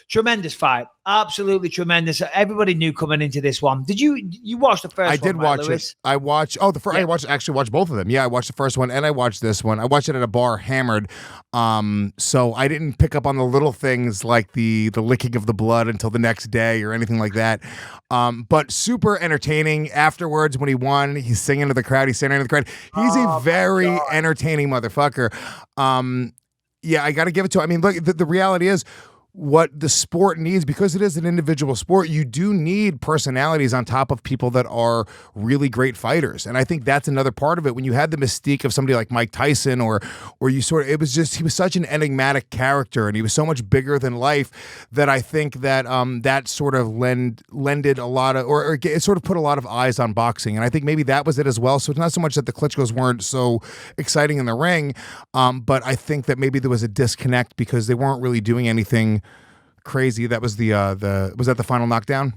Tremendous fight. Absolutely tremendous. Everybody knew coming into this one. Did you watch the first one? I did watch it. I watched I actually watched both of them. Yeah, I watched the first one and I watched this one. I watched it at a bar hammered. So I didn't pick up on the little things like the licking of the blood until the next day or anything like that. But super entertaining afterwards when he won. He's singing to the crowd, he's standing in the crowd. He's a very entertaining motherfucker. Yeah, I got to give it to him. I mean, look, the reality is what the sport needs, because it is an individual sport, you do need personalities on top of people that are really great fighters. And I think that's another part of it. When you had the mystique of somebody like Mike Tyson or you sort of, it was just, he was such an enigmatic character and he was so much bigger than life that I think that that sort of lended a lot of, or it sort of put a lot of eyes on boxing. And I think maybe that was it as well. So it's not so much that the Klitschko's weren't so exciting in the ring, but I think that maybe there was a disconnect because they weren't really doing anything crazy. That was was that the final knockdown?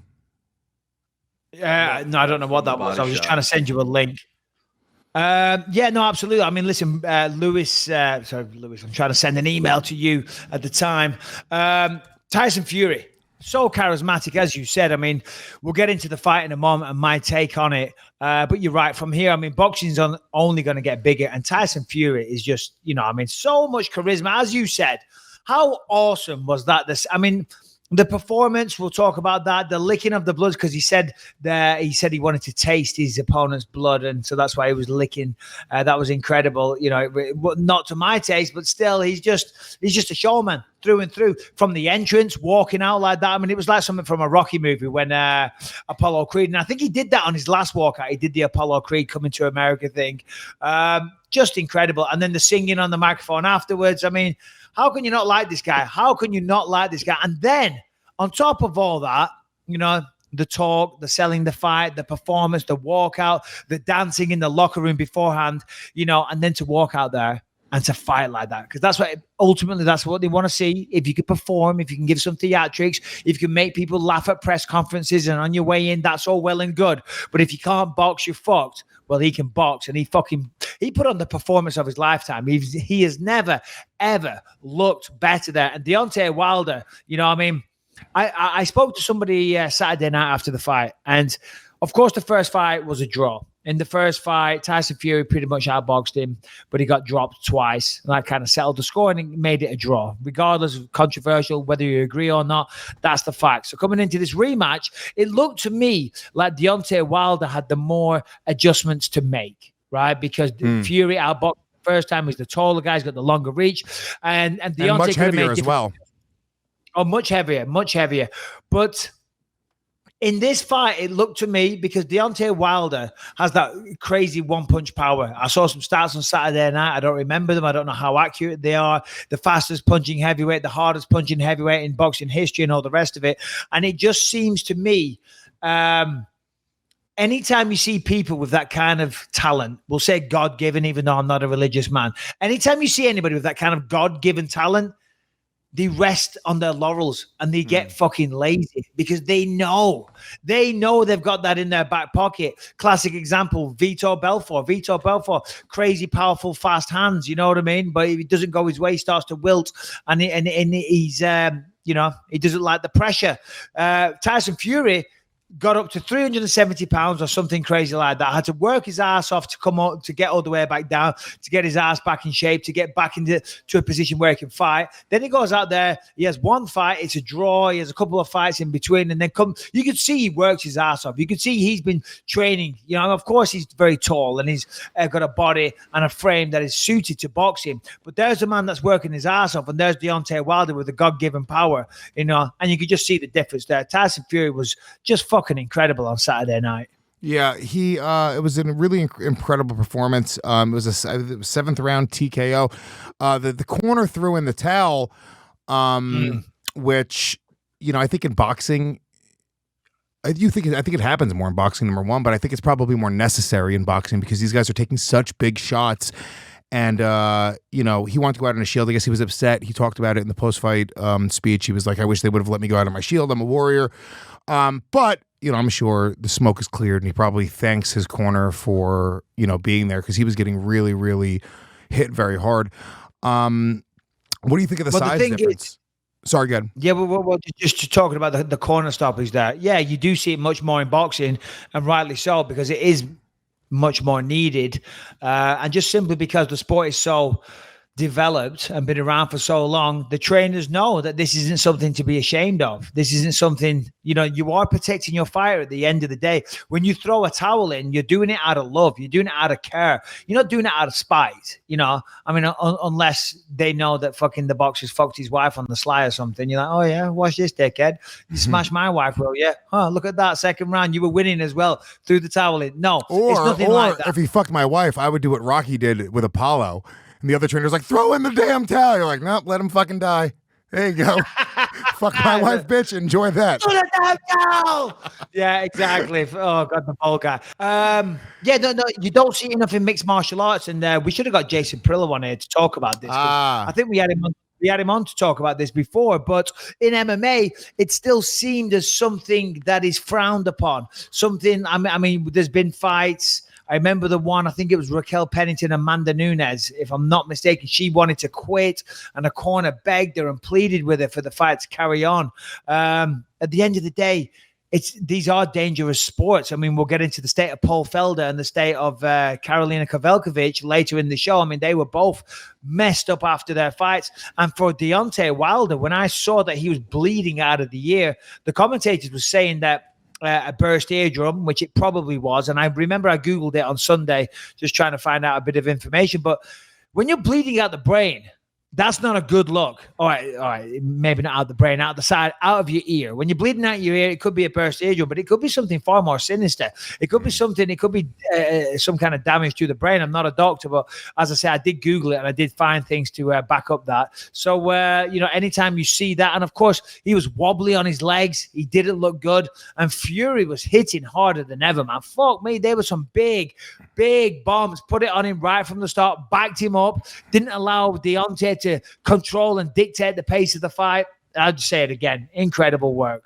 No, I don't know what that was. I was just trying to send you a link. Yeah, no, absolutely. I mean, listen, Lewis, I'm trying to send an email to you at the time. Tyson Fury, so charismatic, as you said. I mean, we'll get into the fight in a moment and my take on it. But you're right. From here, I mean, boxing's only going to get bigger. And Tyson Fury is just, so much charisma, as you said. How awesome was that? The performance, we'll talk about that. The licking of the blood, because he said he wanted to taste his opponent's blood, and so that's why he was licking. That was incredible. Not to my taste, but still, he's just a showman through and through. From the entrance, walking out like that. I mean, it was like something from a Rocky movie when Apollo Creed, and I think he did that on his last walkout. He did the Apollo Creed Coming to America thing. Just incredible. And then the singing on the microphone afterwards. I mean, how can you not like this guy? How can you not like this guy? And then on top of all that, the talk, the selling the fight, the performance, the walkout, the dancing in the locker room beforehand, and then to walk out there and to fight like that. Because that's what they want to see. If you can perform, if you can give some theatrics, if you can make people laugh at press conferences and on your way in, that's all well and good. But if you can't box, you're fucked. Well, he can box, and he put on the performance of his lifetime. He has never, ever looked better there. And Deontay Wilder, I spoke to somebody Saturday night after the fight, and of course the first fight was a draw. In the first fight, Tyson Fury pretty much outboxed him, but he got dropped twice. And that kind of settled the score and it made it a draw. Regardless of controversial, whether you agree or not, that's the fact. So coming into this rematch, it looked to me like Deontay Wilder had the more adjustments to make, right? Because Fury outboxed the first time. He's the taller guy. He's got the longer reach. And Deontay and much heavier as well. Oh, much heavier. But in this fight, it looked to me, because Deontay Wilder has that crazy one-punch power. I saw some stats on Saturday night. I don't remember them. I don't know how accurate they are. The fastest punching heavyweight, the hardest punching heavyweight in boxing history and all the rest of it. And it just seems to me, anytime you see people with that kind of talent, we'll say God-given, even though I'm not a religious man. Anytime you see anybody with that kind of God-given talent, they rest on their laurels and they get fucking lazy because they know they've got that in their back pocket. Classic example, Vitor Belfort, crazy, powerful, fast hands. You know what I mean? But if it doesn't go his way, he starts to wilt and he's, he doesn't like the pressure. Tyson Fury got up to 370 pounds or something crazy like that. Had to work his ass off to come up, to get all the way back down, to get his ass back in shape, to get back into a position where he can fight. Then he goes out there, he has one fight, it's a draw, he has a couple of fights in between, and then you can see he works his ass off. You can see he's been training. Of course he's very tall and he's got a body and a frame that is suited to boxing. But there's a man that's working his ass off, and there's Deontay Wilder with the God-given power, and you could just see the difference there. Tyson Fury was just fucking incredible on Saturday night. Yeah, it was a really incredible performance. It was a 7th round TKO. The corner threw in the towel, which I think in boxing, I think it happens more in boxing, number one, but I think it's probably more necessary in boxing because these guys are taking such big shots. And, he wanted to go out on a shield. I guess he was upset. He talked about it in the post-fight speech. He was like, I wish they would have let me go out on my shield. I'm a warrior. But, I'm sure the smoke is cleared and he probably thanks his corner for, being there because he was getting really, really hit very hard. What do you think of the size difference? Sorry, good. Yeah, well, just talking about the corner stoppage there. Yeah, you do see it much more in boxing, and rightly so, because it is much more needed. And just simply because the sport is so developed and been around for so long, the trainers know that this isn't something to be ashamed of. This isn't something, you are protecting your fighter at the end of the day. When you throw a towel in, you're doing it out of love. You're doing it out of care. You're not doing it out of spite, unless they know that fucking the boxer's fucked his wife on the sly or something. You're like, oh yeah, watch this, dickhead. You smashed my wife, will you? Oh, look at that. Second round, you were winning as well. Threw the towel in. No, it's nothing like that. If he fucked my wife, I would do what Rocky did with Apollo. And the other trainer's like, throw in the damn towel. You're like, nope, let him fucking die. There you go. Fuck my wife, bitch. Enjoy that. Throw the damn towel. Yeah, exactly. Oh, God, the ball guy. No, you don't see enough in mixed martial arts. And we should have got Jason Prillo on here to talk about this. I think we had him on to talk about this before, but in MMA, it still seemed as something that is frowned upon. Something, I mean, there's been fights. I remember the one, I think it was Raquel Pennington and Amanda Nunes, if I'm not mistaken. She wanted to quit, and the corner begged her and pleaded with her for the fight to carry on. At the end of the day, these are dangerous sports. I mean, we'll get into the state of Paul Felder and the state of Karolina Kowalkiewicz later in the show. I mean, they were both messed up after their fights. And for Deontay Wilder, when I saw that he was bleeding out of the ear, the commentators were saying that a burst eardrum, which it probably was. And I remember I Googled it on Sunday, just trying to find out a bit of information. But when you're bleeding out the brain, that's not a good look. All right, maybe not out the brain, out the side, out of your ear. When you're bleeding out your ear, it could be a burst eardrum, but it could be something far more sinister. It could be some kind of damage to the brain. I'm not a doctor, but as I say, I did Google it and I did find things to back up that. So, anytime you see that, and of course, he was wobbly on his legs. He didn't look good. And Fury was hitting harder than ever, man. Fuck me. There were some big bombs. Put it on him right from the start, backed him up, didn't allow Deontay to control and dictate the pace of the fight. I'll just say it again. Incredible work.